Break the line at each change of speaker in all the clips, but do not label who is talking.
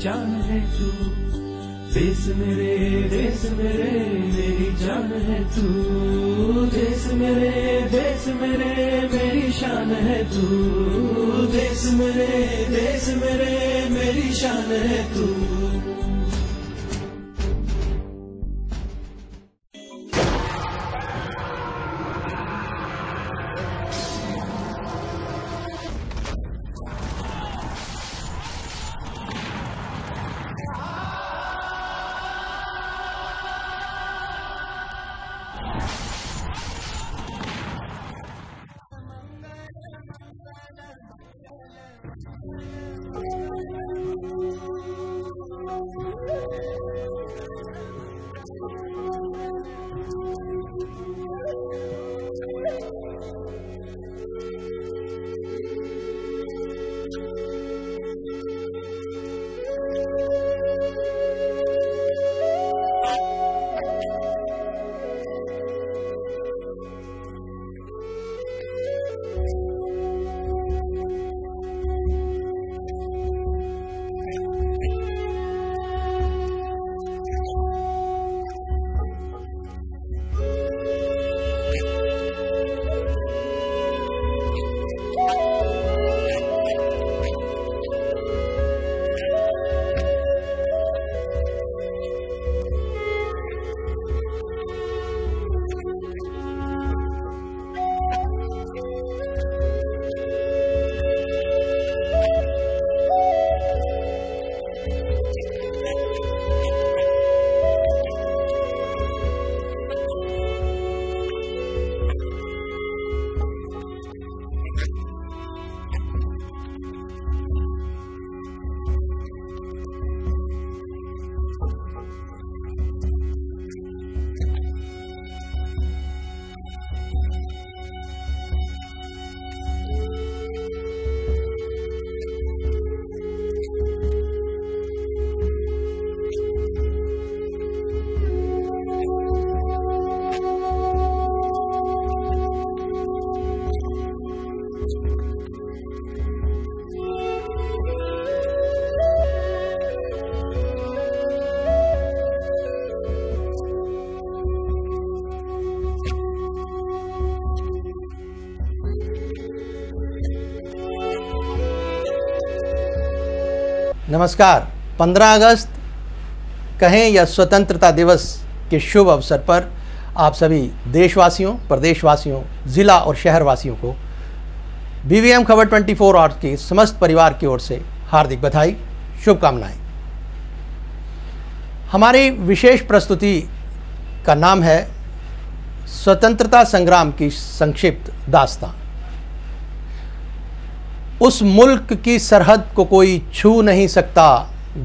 जान है तू, देश मेरे मेरी जान है तू, देश मेरे मेरी शान है तू, देश मेरे मेरी शान है तू।
नमस्कार। 15 अगस्त कहें या स्वतंत्रता दिवस के शुभ अवसर पर आप सभी देशवासियों, प्रदेशवासियों, ज़िला और शहरवासियों को BVM खबर 24 आवर्स के समस्त परिवार की ओर से हार्दिक बधाई, शुभकामनाएं। हमारी विशेष प्रस्तुति का नाम है स्वतंत्रता संग्राम की संक्षिप्त दास्तां। उस मुल्क की सरहद को कोई छू नहीं सकता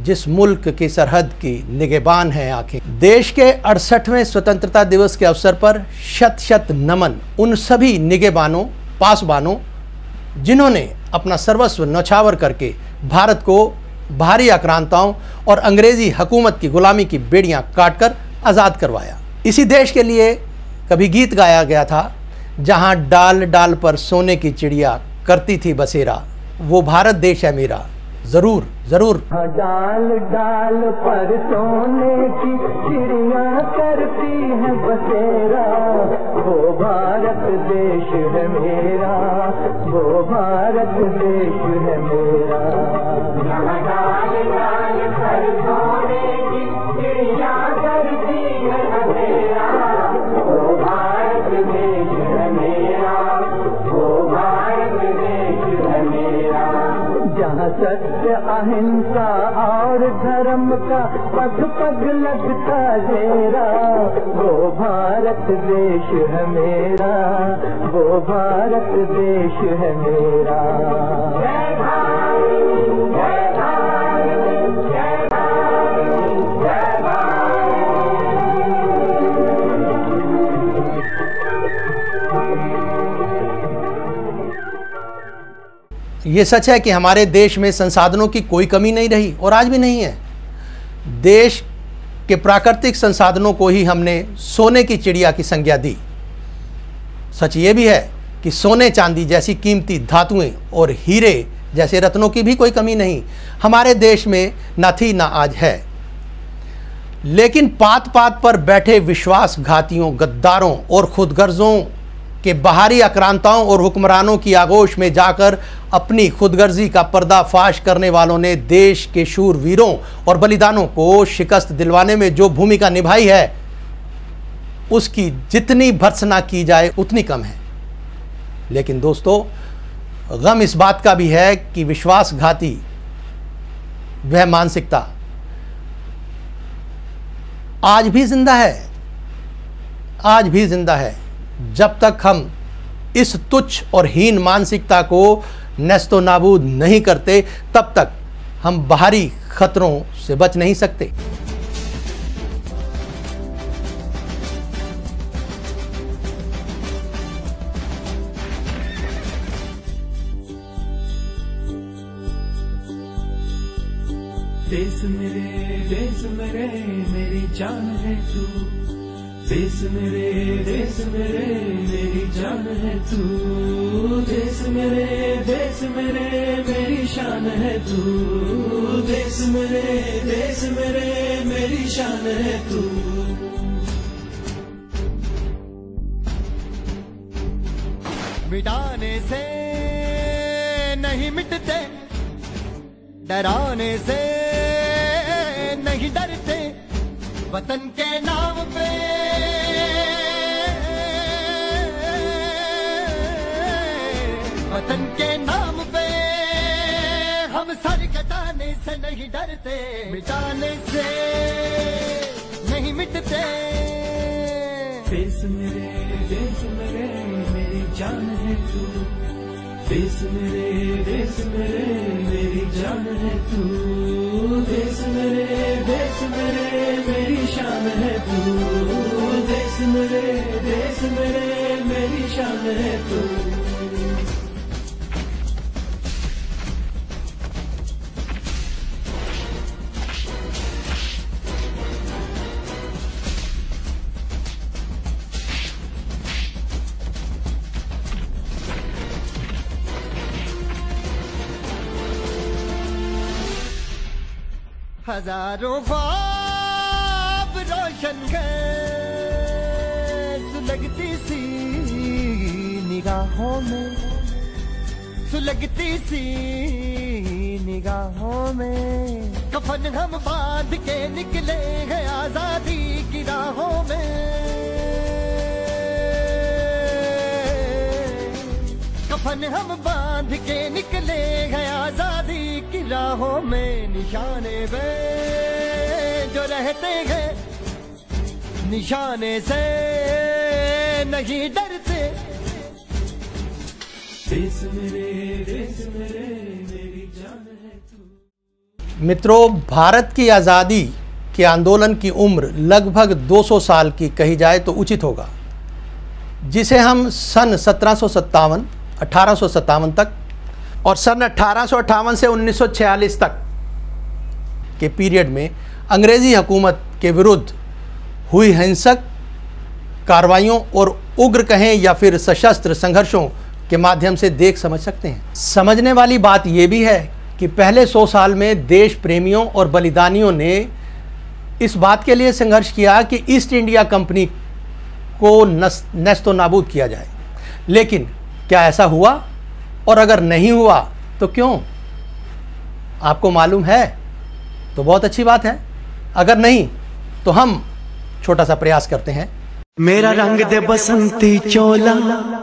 जिस मुल्क की सरहद की निगहबान है आंखें। देश के 68वें स्वतंत्रता दिवस के अवसर पर शत शत नमन उन सभी निगहबानों, पासबानों जिन्होंने अपना सर्वस्व न्यौछावर करके भारत को बाहरी आक्रांताओं और अंग्रेजी हुकूमत की गुलामी की बेड़ियां काटकर आज़ाद करवाया। इसी देश के लिए कभी गीत गाया गया था, जहां डाल डाल पर सोने की चिड़िया करती थी बसेरा, वो भारत देश है मेरा, जरूर जरूर।
डाल डाल पर सोने की चिड़िया करती है बसेरा, वो भारत देश है मेरा, वो भारत देश है मेरा। डाल डाल पर सोने की चिड़िया करती है बसेरा, वो भारत देश है मेरा, वो भारत देश है मेरा। जहाँ सत्य, अहिंसा और धर्म का पग पग लगता डेरा, वो भारत देश है मेरा, वो भारत देश है मेरा। जय भारत, जय भारत, जय भारत, जय भारत।
ये सच है कि हमारे देश में संसाधनों की कोई कमी नहीं रही और आज भी नहीं है। देश के प्राकृतिक संसाधनों को ही हमने सोने की चिड़िया की संज्ञा दी। सच ये भी है कि सोने चांदी जैसी कीमती धातुएं और हीरे जैसे रत्नों की भी कोई कमी नहीं हमारे देश में न थी ना आज है। लेकिन पात पात पर बैठे विश्वासघातियों, गद्दारों और खुदगर्जों के बाहरी आक्रांताओं और हुक्मरानों की आगोश में जाकर अपनी खुदगर्जी का पर्दाफाश करने वालों ने देश के शूरवीरों और बलिदानों को शिकस्त दिलवाने में जो भूमिका निभाई है, उसकी जितनी भर्त्सना की जाए उतनी कम है। लेकिन दोस्तों, गम इस बात का भी है कि विश्वासघाती वह मानसिकता आज भी जिंदा है, आज भी जिंदा है। जब तक हम इस तुच्छ और हीन मानसिकता को नेस्तो नाबूद नहीं करते, तब तक हम बाहरी खतरों से बच नहीं सकते।
देश मेरे मेरी जान है तू। देश मेरे मेरी जान है तू। देश मेरे मेरी शान है तू। देश मेरे मेरी शान है तू।
मिटाने से नहीं मिटते, डराने से नहीं डरते, वतन के नाम पे वतन के नाम पे हम सर कटाने से नहीं डरते, मिटाने से नहीं मिटते।
देश मेरे मेरी जान है तू। देश मेरे मेरी जान है तू। देश मेरे मेरी शान है तू। देश मेरे मेरी शान है तू।
हजारों ख्वाब रोशन कर सुलगती सी निगाहों में, सुलगती सी निगाहों में। कफन हम बांध के निकले हैं आजादी की राहों में। कफन हम बांध के निकले हैं आजादी की राहों में। निशाने पे जो रहते हैं, निशाने से नहीं डरते।
देश मेरे मेरी जान है तू।
मित्रों, भारत की आज़ादी के आंदोलन की उम्र लगभग 200 साल की कही जाए तो उचित होगा, जिसे हम सन 1757, 1857 तक और सन 1858 से 1946 तक के पीरियड में अंग्रेज़ी हुकूमत के विरुद्ध हुई हिंसक कार्रवाइयों और उग्र कहें या फिर सशस्त्र संघर्षों के माध्यम से देख समझ सकते हैं। समझने वाली बात यह भी है कि पहले 100 साल में देश प्रेमियों और बलिदानियों ने इस बात के लिए संघर्ष किया कि ईस्ट इंडिया कंपनी को नेस्तो नाबूद किया जाए। लेकिन क्या ऐसा हुआ? और अगर नहीं हुआ तो क्यों? आपको मालूम है तो बहुत अच्छी बात है, अगर नहीं तो हम छोटा सा प्रयास करते हैं।
मेरा रंग दे बसंती चोला,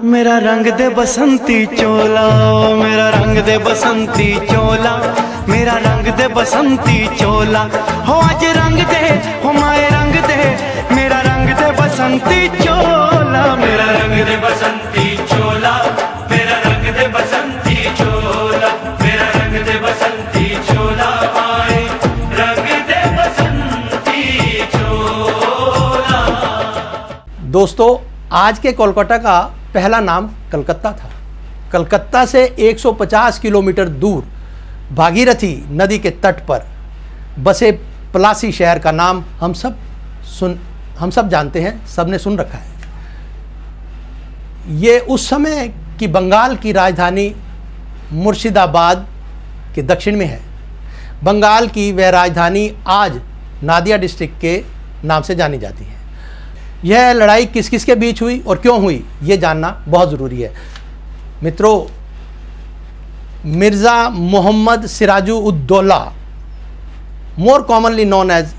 मेरा रंग दे बसंती चोला, मेरा रंग दे बसंती चोला, मेरा रंग दे बसंती चोला। हो आज रंग दे, हो माए रंग दे, मेरा रंग दे बसंती चोला, मेरा रंग दे बसंती चोला, मेरा रंग दे बसंती चोला, मेरा रंग दे बसंती चोला, आए रंग दे बसंती चोला।
दोस्तों, आज के कोलकाता का पहला नाम कलकत्ता था। कलकत्ता से 150 किलोमीटर दूर भागीरथी नदी के तट पर बसे पलासी शहर का नाम हम सब जानते हैं, सबने सुन रखा है। ये उस समय की बंगाल की राजधानी मुर्शिदाबाद के दक्षिण में है। बंगाल की वह राजधानी आज नादिया डिस्ट्रिक्ट के नाम से जानी जाती है। यह लड़ाई किस किस के बीच हुई और क्यों हुई, ये जानना बहुत ज़रूरी है। मित्रों, Mirza Mohammad Sirajuddaula, more commonly known as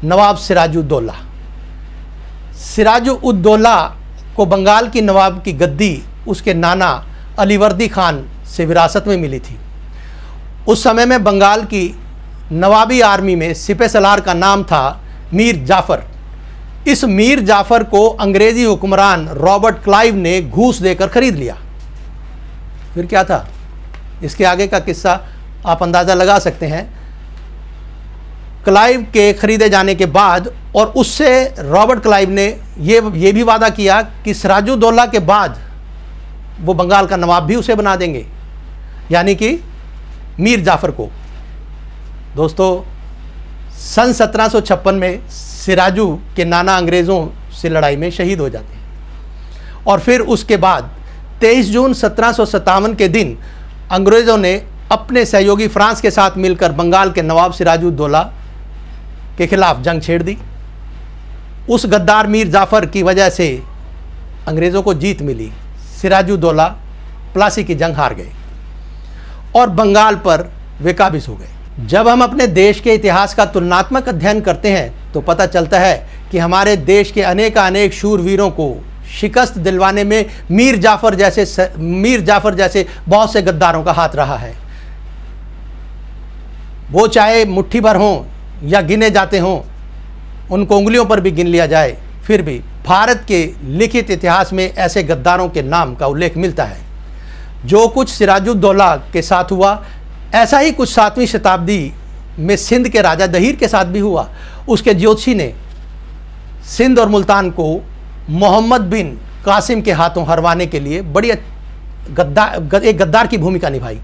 Nawab Sirajuddaula, Sirajuddaula को बंगाल की नवाब की गद्दी उसके नाना अलीवर्दी खान से विरासत में मिली थी। उस समय में बंगाल की नवाबी आर्मी में सिपह सलार का नाम था मीर जाफ़र। इस मीर जाफ़र को अंग्रेज़ी हुक्मरान रॉबर्ट क्लाइव ने घूस देकर खरीद लिया। फिर क्या था, इसके आगे का किस्सा आप अंदाज़ा लगा सकते हैं। क्लाइव के खरीदे जाने के बाद और उससे रॉबर्ट क्लाइव ने ये भी वादा किया कि सिराजुद्दौला के बाद वो बंगाल का नवाब भी उसे बना देंगे, यानी कि मीर जाफ़र को। दोस्तों, सन 1756 में सिराजू के नाना अंग्रेज़ों से लड़ाई में शहीद हो जाते हैं और फिर उसके बाद 23 जून 1757 के दिन अंग्रेज़ों ने अपने सहयोगी फ्रांस के साथ मिलकर बंगाल के नवाब सिराजुद्दौला के खिलाफ जंग छेड़ दी। उस गद्दार मीर जाफ़र की वजह से अंग्रेज़ों को जीत मिली। सिराजुद्दौला प्लासी की जंग हार गए और बंगाल पर वे काबिज हो गए। जब हम अपने देश के इतिहास का तुलनात्मक अध्ययन करते हैं तो पता चलता है कि हमारे देश के अनेक शूरवीरों को शिकस्त दिलवाने में मीर जाफ़र जैसे बहुत से गद्दारों का हाथ रहा है। वो चाहे मुट्ठी भर हों या गिने जाते हों, उनको उंगलियों पर भी गिन लिया जाए, फिर भी भारत के लिखित इतिहास में ऐसे गद्दारों के नाम का उल्लेख मिलता है। जो कुछ सिराजुद्दौला के साथ हुआ, ऐसा ही कुछ 7वीं शताब्दी में सिंध के राजा दहीर के साथ भी हुआ। उसके ज्योतिषी ने सिंध और मुल्तान को मोहम्मद बिन कासिम के हाथों हरवाने के लिए बड़ी एक गद्दार की भूमिका निभाई।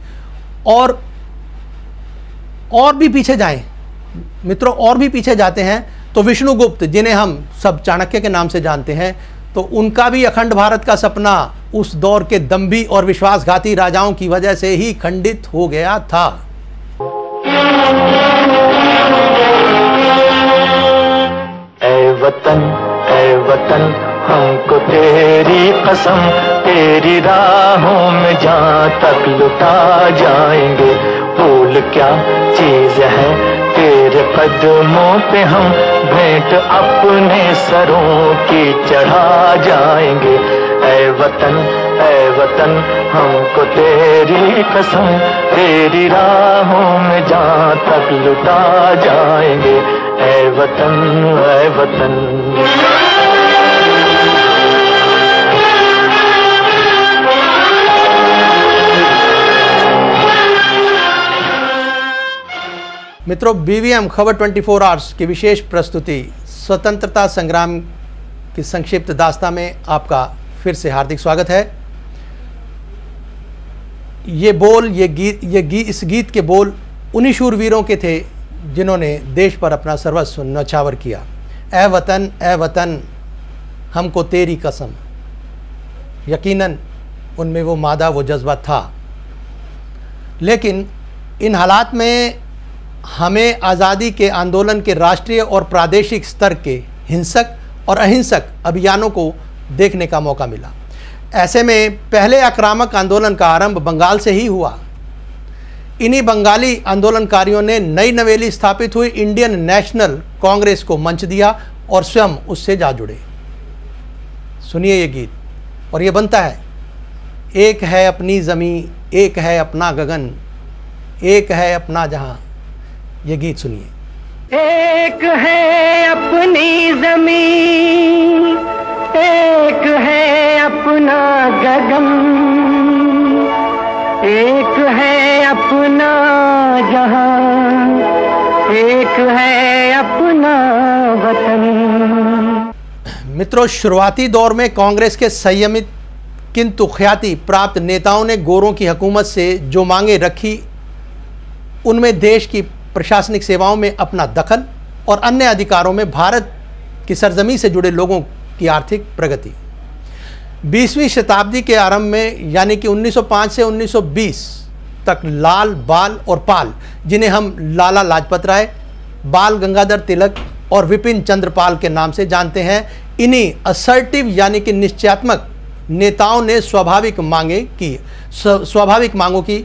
और भी पीछे जाएं मित्रों, और भी पीछे जाते हैं तो विष्णुगुप्त, जिन्हें हम सब चाणक्य के नाम से जानते हैं, तो उनका भी अखंड भारत का सपना उस दौर के दंभी और विश्वासघाती राजाओं की वजह से ही खंडित हो गया था।
ऐ वतन हमको तेरी कसम, तेरी राहों में जहाँ तक लुटा जाएंगे। फूल क्या चीज है तेरे कदमों पे, हम भेंट अपने सरों की चढ़ा जाएंगे। ऐ वतन हमको तेरी कसम, तेरी राहों में जहाँ तक लुटा जाएंगे। ऐ वतन
मित्रों, BVM खबर 24 आवर्स की विशेष प्रस्तुति स्वतंत्रता संग्राम की संक्षिप्त दास्तां में आपका फिर से हार्दिक स्वागत है। इस गीत के बोल उन्हीं शूरवीरों के थे जिन्होंने देश पर अपना सर्वस्व न्यौछावर किया। ऐ वतन हमको तेरी कसम। यकीनन उनमें वो मादा, वो जज्बा था। लेकिन इन हालात में हमें आज़ादी के आंदोलन के राष्ट्रीय और प्रादेशिक स्तर के हिंसक और अहिंसक अभियानों को देखने का मौका मिला। ऐसे में पहले आक्रामक आंदोलन का आरंभ बंगाल से ही हुआ। इन्हीं बंगाली आंदोलनकारियों ने नई नवेली स्थापित हुई इंडियन नेशनल कांग्रेस को मंच दिया और स्वयं उससे जा जुड़े। सुनिए ये गीत, और ये बनता है। एक है अपनी ज़मीं, एक है अपना गगन, एक है अपना जहां। ये गीत सुनिए।
एक है अपनी ज़मीं, एक है अपना गगन, एक है अपना जहां, एक है अपना वतन।
मित्रों, शुरुआती दौर में कांग्रेस के संयमित किंतु ख्याति प्राप्त नेताओं ने गोरों की हुकूमत से जो मांगे रखी, उनमें देश की प्रशासनिक सेवाओं में अपना दखल और अन्य अधिकारों में भारत की सरजमी से जुड़े लोगों की आर्थिक प्रगति। 20वीं शताब्दी के आरंभ में, यानी कि 1905 से 1920 तक लाल, बाल और पाल, जिन्हें हम लाला लाजपत राय, बाल गंगाधर तिलक और विपिन चंद्र पाल के नाम से जानते हैं, इन्हीं असर्टिव यानी कि निश्चयात्मक नेताओं ने स्वाभाविक मांगों की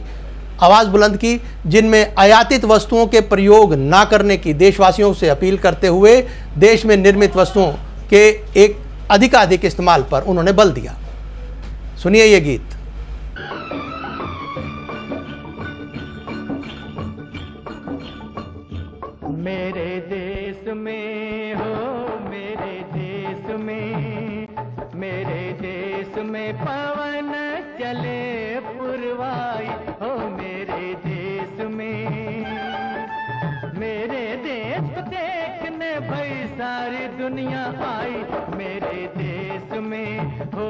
आवाज़ बुलंद की, जिनमें आयातित वस्तुओं के प्रयोग ना करने की देशवासियों से अपील करते हुए देश में निर्मित वस्तुओं के एक अधिकाधिक इस्तेमाल पर उन्होंने बल दिया। सुनिए ये गीत।
मेरे देश में हो, मेरे देश में, मेरे देश में पवन चले पुरवाई हो, मेरे देश में, मेरे देश को देखने भाई सारी दुनिया आई, मेरे देश में हो,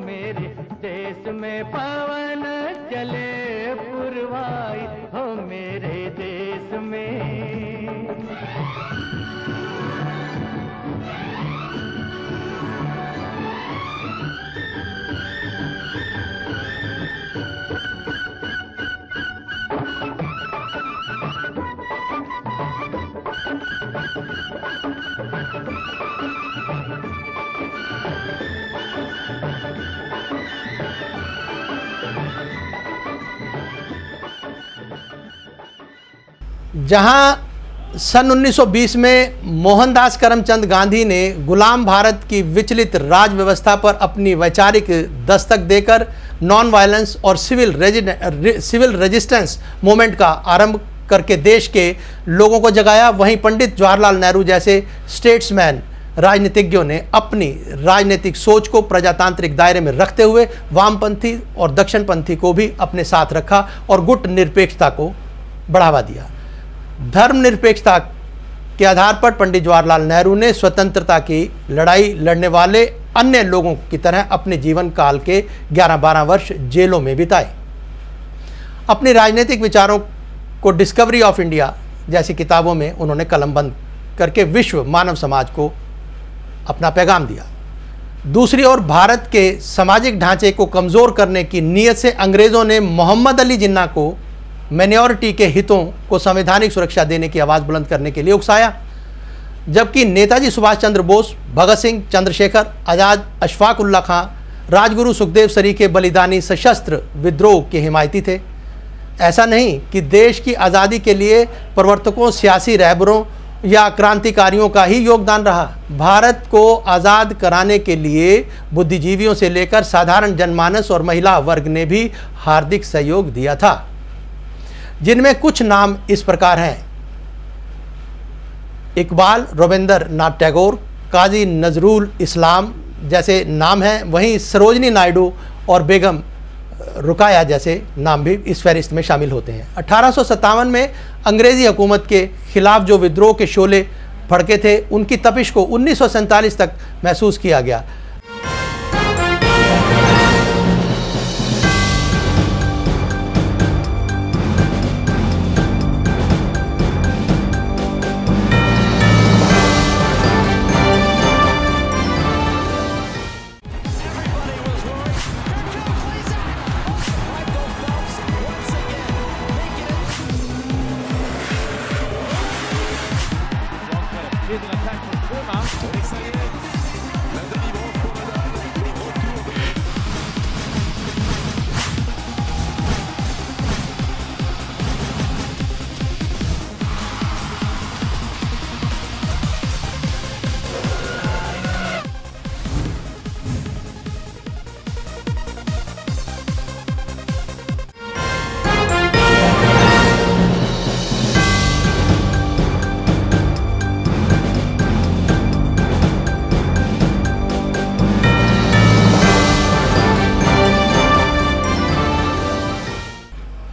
मेरे देश में पवन चले पुरवाई हो, मेरे देश में।
जहां सन 1920 में मोहनदास करमचंद गांधी ने गुलाम भारत की विचलित राज व्यवस्था पर अपनी वैचारिक दस्तक देकर नॉन वायलेंस और सिविल रेजिस्टेंस मूवमेंट का आरंभ करके देश के लोगों को जगाया, वहीं पंडित जवाहरलाल नेहरू जैसे स्टेट्समैन राजनीतिज्ञों ने अपनी राजनीतिक सोच को प्रजातांत्रिक दायरे में रखते हुए वामपंथी और दक्षिणपंथी को भी अपने साथ रखा और गुट निरपेक्षता को बढ़ावा दिया। धर्मनिरपेक्षता के आधार पर पंडित जवाहरलाल नेहरू ने स्वतंत्रता की लड़ाई लड़ने वाले अन्य लोगों की तरह अपने जीवन काल के 11-12 वर्ष जेलों में बिताए। अपने राजनीतिक विचारों को डिस्कवरी ऑफ इंडिया जैसी किताबों में उन्होंने कलमबंद करके विश्व मानव समाज को अपना पैगाम दिया। दूसरी ओर भारत के सामाजिक ढांचे को कमज़ोर करने की नीयत से अंग्रेज़ों ने मोहम्मद अली जिन्ना को माइनॉरिटी के हितों को संवैधानिक सुरक्षा देने की आवाज़ बुलंद करने के लिए उकसाया, जबकि नेताजी सुभाष चंद्र बोस, भगत सिंह, चंद्रशेखर आज़ाद, अशफाक उल्लाह खां, राजगुरु सुखदेव सरीखे बलिदानी सशस्त्र विद्रोह के हिमायती थे। ऐसा नहीं कि देश की आज़ादी के लिए प्रवर्तकों, सियासी रहबरों या क्रांतिकारियों का ही योगदान रहा। भारत को आज़ाद कराने के लिए बुद्धिजीवियों से लेकर साधारण जनमानस और महिला वर्ग ने भी हार्दिक सहयोग दिया था, जिनमें कुछ नाम इस प्रकार हैं: इकबाल, रविंद्रनाथ टैगोर, काजी नजरुल इस्लाम जैसे नाम हैं। वहीं सरोजनी नायडू और बेगम रुकाया जैसे नाम भी इस फहरिस्त में शामिल होते हैं। 1857 में अंग्रेज़ी हुकूमत के खिलाफ जो विद्रोह के शोले भड़के थे, उनकी तपिश को 1947 तक महसूस किया गया।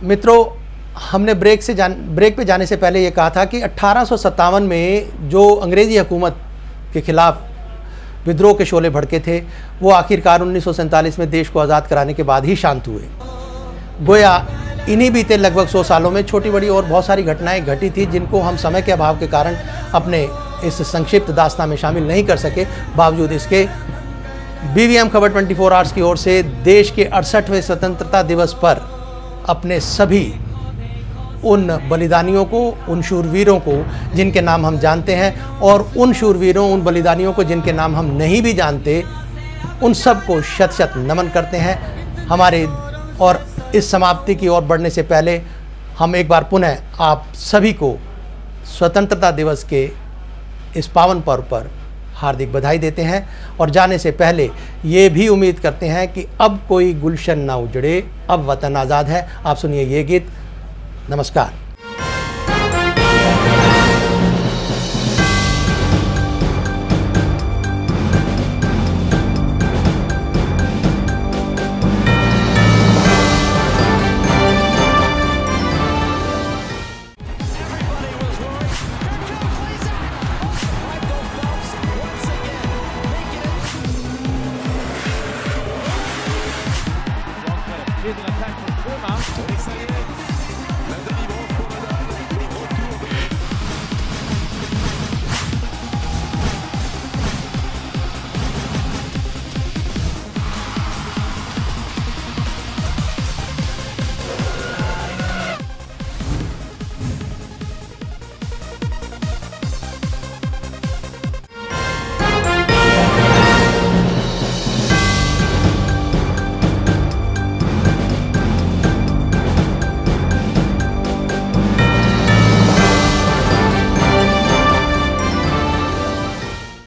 मित्रों, हमने ब्रेक पे जाने से पहले ये कहा था कि 1857 में जो अंग्रेज़ी हुकूमत के खिलाफ विद्रोह के शोले भड़के थे, वो आखिरकार 1947 में देश को आज़ाद कराने के बाद ही शांत हुए। गोया इन्हीं बीते लगभग 100 सालों में छोटी बड़ी और बहुत सारी घटनाएं घटी थी, जिनको हम समय के अभाव के कारण अपने इस संक्षिप्त दास्तान में शामिल नहीं कर सके। बावजूद इसके BVM खबर 24 आवर्स की ओर से देश के 68वें स्वतंत्रता दिवस पर अपने सभी उन बलिदानियों को, उन शूरवीरों को जिनके नाम हम जानते हैं, और उन शूरवीरों, उन बलिदानियों को जिनके नाम हम नहीं भी जानते, उन सब को शत शत नमन करते हैं। हमारे और इस समाप्ति की ओर बढ़ने से पहले हम एक बार पुनः आप सभी को स्वतंत्रता दिवस के इस पावन पर्व पर हार्दिक बधाई देते हैं, और जाने से पहले ये भी उम्मीद करते हैं कि अब कोई गुलशन ना उजड़े, अब वतन आज़ाद है। आप सुनिए ये गीत। नमस्कार।